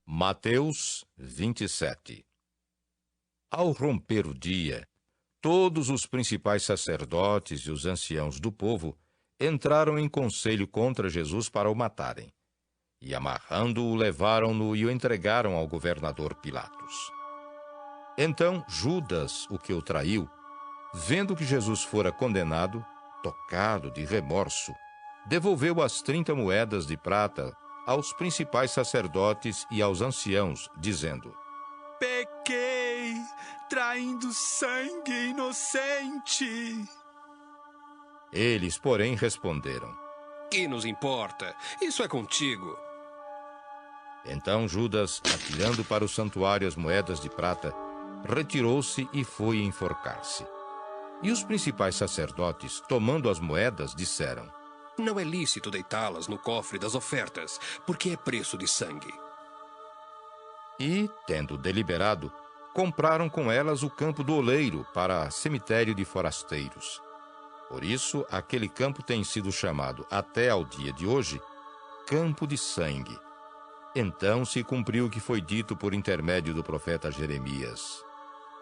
Mateus 27. Ao romper o dia, todos os principais sacerdotes e os anciãos do povo entraram em conselho contra Jesus para o matarem. E, amarrando-o, levaram-no e o entregaram ao governador Pilatos. Então Judas, o que o traiu, vendo que Jesus fora condenado, tocado de remorso, devolveu as 30 moedas de prata aos principais sacerdotes e aos anciãos, dizendo: Pequei, traindo sangue inocente. Eles, porém, responderam: Que nos importa? Isso é contigo. Então Judas, atirando para o santuário as moedas de prata, retirou-se e foi enforcar-se. E os principais sacerdotes, tomando as moedas, disseram: Não é lícito deitá-las no cofre das ofertas, porque é preço de sangue. E, tendo deliberado, compraram com elas o campo do oleiro para cemitério de forasteiros. Por isso, aquele campo tem sido chamado, até ao dia de hoje, Campo de Sangue. Então se cumpriu o que foi dito por intermédio do profeta Jeremias.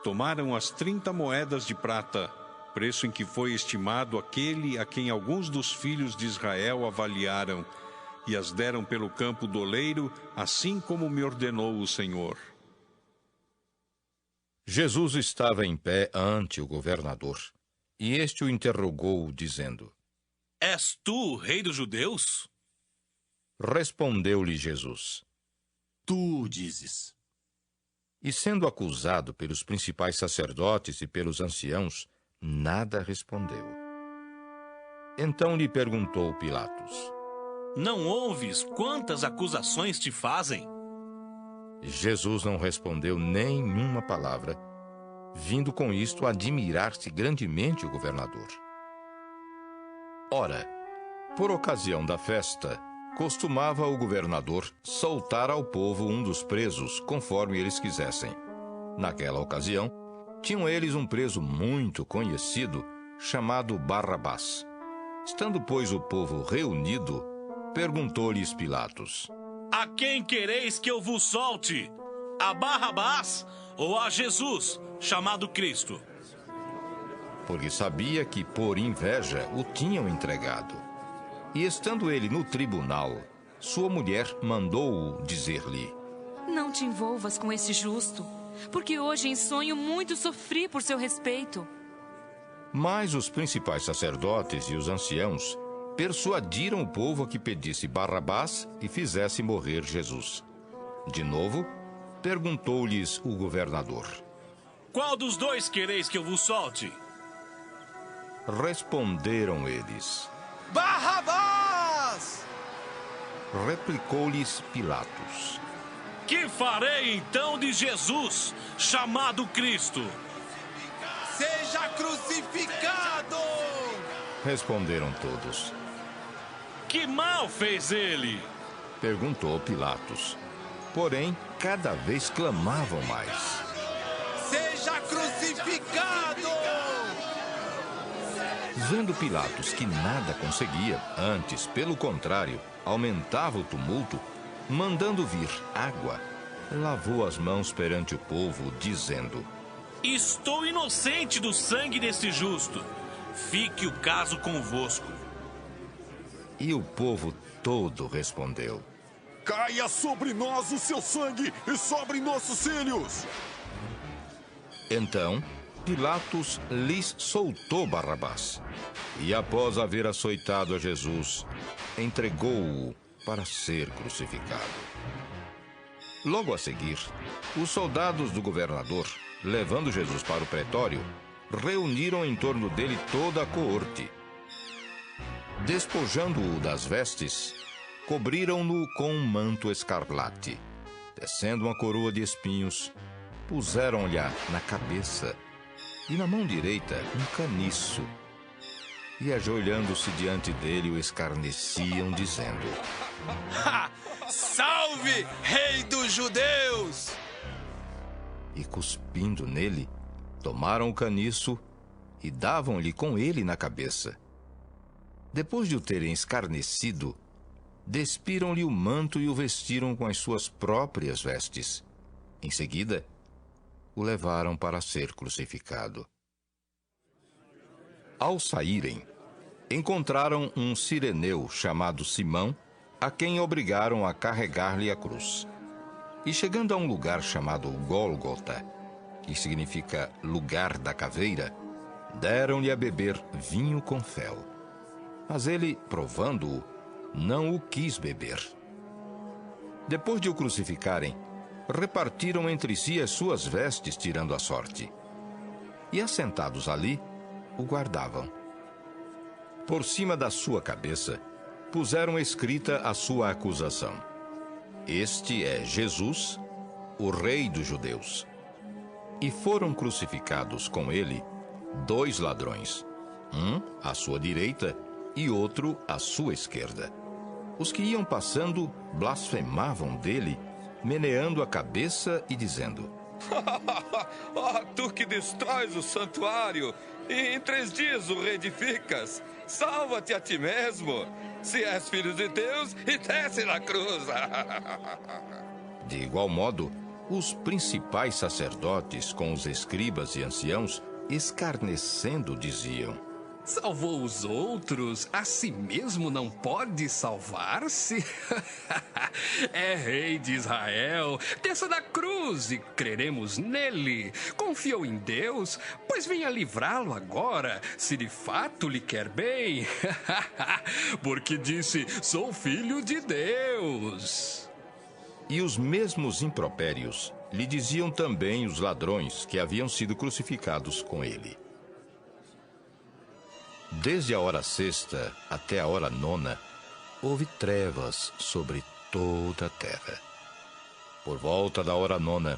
Tomaram as 30 moedas de prata, preço em que foi estimado aquele a quem alguns dos filhos de Israel avaliaram, e as deram pelo campo do oleiro, assim como me ordenou o Senhor. Jesus estava em pé ante o governador, e este o interrogou, dizendo: És tu o rei dos judeus? Respondeu-lhe Jesus: Tu dizes. E sendo acusado pelos principais sacerdotes e pelos anciãos, nada respondeu. Então lhe perguntou Pilatos: Não ouves quantas acusações te fazem? Jesus não respondeu nenhuma palavra, vindo com isto admirar-se grandemente o governador. Ora, por ocasião da festa, costumava o governador soltar ao povo um dos presos, conforme eles quisessem. Naquela ocasião, tinham eles um preso muito conhecido, chamado Barrabás. Estando, pois, o povo reunido, perguntou-lhes Pilatos: A quem quereis que eu vos solte? A Barrabás ou a Jesus, chamado Cristo? Porque sabia que, por inveja, o tinham entregado. E estando ele no tribunal, sua mulher mandou-o dizer-lhe: Não te envolvas com esse justo, porque hoje em sonho muito sofri por seu respeito. Mas os principais sacerdotes e os anciãos persuadiram o povo a que pedisse Barrabás e fizesse morrer Jesus. De novo, perguntou-lhes o governador: Qual dos dois quereis que eu vos solte? Responderam eles: Barrabás! Replicou-lhes Pilatos: Que farei então de Jesus, chamado Cristo? Seja crucificado! Responderam todos. Que mal fez ele? Perguntou Pilatos. Porém, cada vez clamavam mais: Seja crucificado! Vendo Pilatos que nada conseguia, antes, pelo contrário, aumentava o tumulto, mandando vir água, lavou as mãos perante o povo, dizendo: Estou inocente do sangue desse justo. Fique o caso convosco. E o povo todo respondeu: Caia sobre nós o seu sangue e sobre nossos filhos! Então Pilatos lhes soltou Barrabás, e após haver açoitado a Jesus, entregou-o para ser crucificado. Logo a seguir, os soldados do governador, levando Jesus para o pretório, reuniram em torno dele toda a coorte. Despojando-o das vestes, cobriram-no com um manto escarlate. Tecendo uma coroa de espinhos, puseram-lhe na cabeça e na mão direita um caniço. E ajoelhando-se diante dele, o escarneciam, dizendo: Salve, rei dos judeus! E cuspindo nele, tomaram o caniço e davam-lhe com ele na cabeça. Depois de o terem escarnecido, despiram-lhe o manto e o vestiram com as suas próprias vestes. Em seguida, o levaram para ser crucificado. Ao saírem, encontraram um cireneu chamado Simão, a quem obrigaram a carregar-lhe a cruz. E chegando a um lugar chamado Gólgota, que significa lugar da caveira, deram-lhe a beber vinho com fel. Mas ele, provando-o, não o quis beber. Depois de o crucificarem, repartiram entre si as suas vestes, tirando a sorte. E assentados ali, o guardavam. Por cima da sua cabeça, puseram escrita a sua acusação: Este é Jesus, o Rei dos Judeus. E foram crucificados com ele 2 ladrões, um à sua direita e outro à sua esquerda. Os que iam passando blasfemavam dele, meneando a cabeça e dizendo: Tu que destróis o santuário e em 3 dias o reedificas, salva-te a ti mesmo, se és filho de Deus, e desce na cruz. De igual modo, os principais sacerdotes com os escribas e anciãos, escarnecendo, diziam: Salvou os outros, a si mesmo não pode salvar-se? É rei de Israel, desça da cruz e creremos nele. Confiou em Deus, pois venha livrá-lo agora, se de fato lhe quer bem. Porque disse, sou filho de Deus. E os mesmos impropérios lhe diziam também os ladrões que haviam sido crucificados com ele. Desde a hora 6ª até a hora 9ª, houve trevas sobre toda a terra. Por volta da hora 9ª,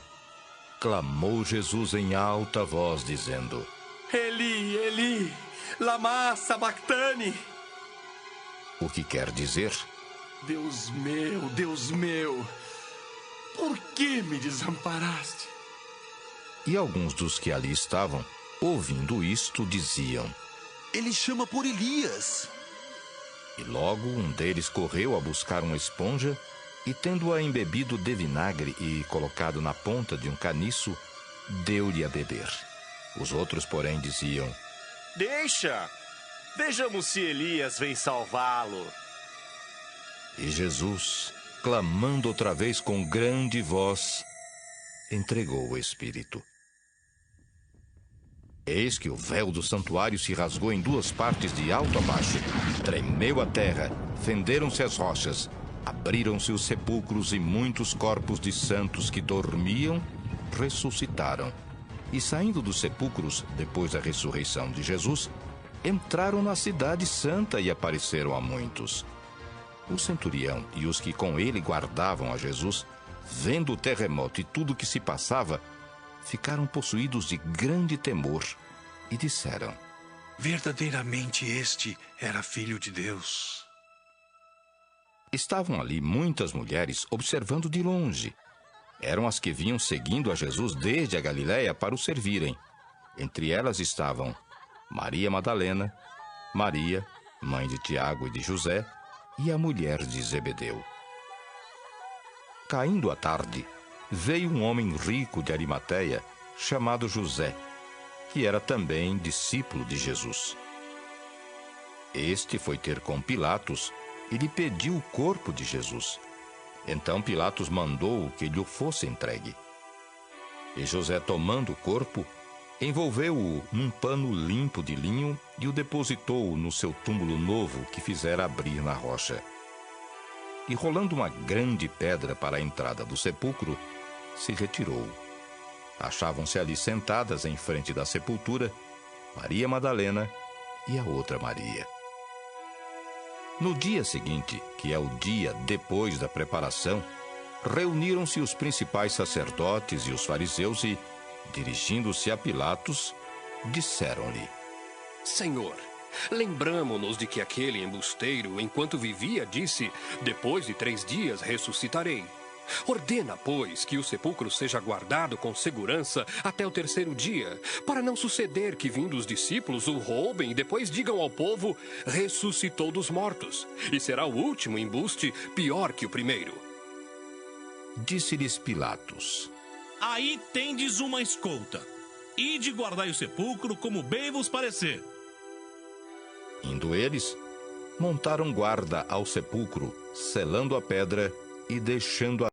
clamou Jesus em alta voz, dizendo: Eli, Eli, lama sabachthani. O que quer dizer: Deus meu, por que me desamparaste? E alguns dos que ali estavam, ouvindo isto, diziam: Ele chama por Elias. E logo um deles correu a buscar uma esponja e, tendo-a embebido de vinagre e colocado na ponta de um caniço, deu-lhe a beber. Os outros, porém, diziam: Deixa! Vejamos se Elias vem salvá-lo. E Jesus, clamando outra vez com grande voz, entregou o Espírito. Eis que o véu do santuário se rasgou em 2 partes de alto a baixo. Tremeu a terra, fenderam-se as rochas, abriram-se os sepulcros e muitos corpos de santos que dormiam ressuscitaram. E saindo dos sepulcros, depois da ressurreição de Jesus, entraram na cidade santa e apareceram a muitos. O centurião e os que com ele guardavam a Jesus, vendo o terremoto e tudo o que se passava, ficaram possuídos de grande temor e disseram: Verdadeiramente este era filho de Deus. Estavam ali muitas mulheres observando de longe. Eram as que vinham seguindo a Jesus desde a Galiléia para o servirem. Entre elas estavam Maria Madalena, Maria, mãe de Tiago e de José, e a mulher de Zebedeu. Caindo a tarde, veio um homem rico de Arimateia, chamado José, que era também discípulo de Jesus. Este foi ter com Pilatos e lhe pediu o corpo de Jesus. Então Pilatos mandou que lhe fosse entregue. E José, tomando o corpo, envolveu-o num pano limpo de linho e o depositou no seu túmulo novo que fizera abrir na rocha. E rolando uma grande pedra para a entrada do sepulcro, se retirou. Achavam-se ali sentadas em frente da sepultura Maria Madalena e a outra Maria. No dia seguinte, que é o dia depois da preparação, reuniram-se os principais sacerdotes e os fariseus e, dirigindo-se a Pilatos, disseram-lhe: Senhor, lembramo-nos de que aquele embusteiro, enquanto vivia, disse, depois de 3 dias ressuscitarei. Ordena, pois, que o sepulcro seja guardado com segurança até o 3º dia, para não suceder que, vindo os discípulos, o roubem e depois digam ao povo: ressuscitou dos mortos, e será o último embuste pior que o primeiro. Disse-lhes Pilatos: Aí tendes uma escolta. Ide guardai o sepulcro como bem vos parecer. Indo eles, montaram guarda ao sepulcro, selando a pedra e deixando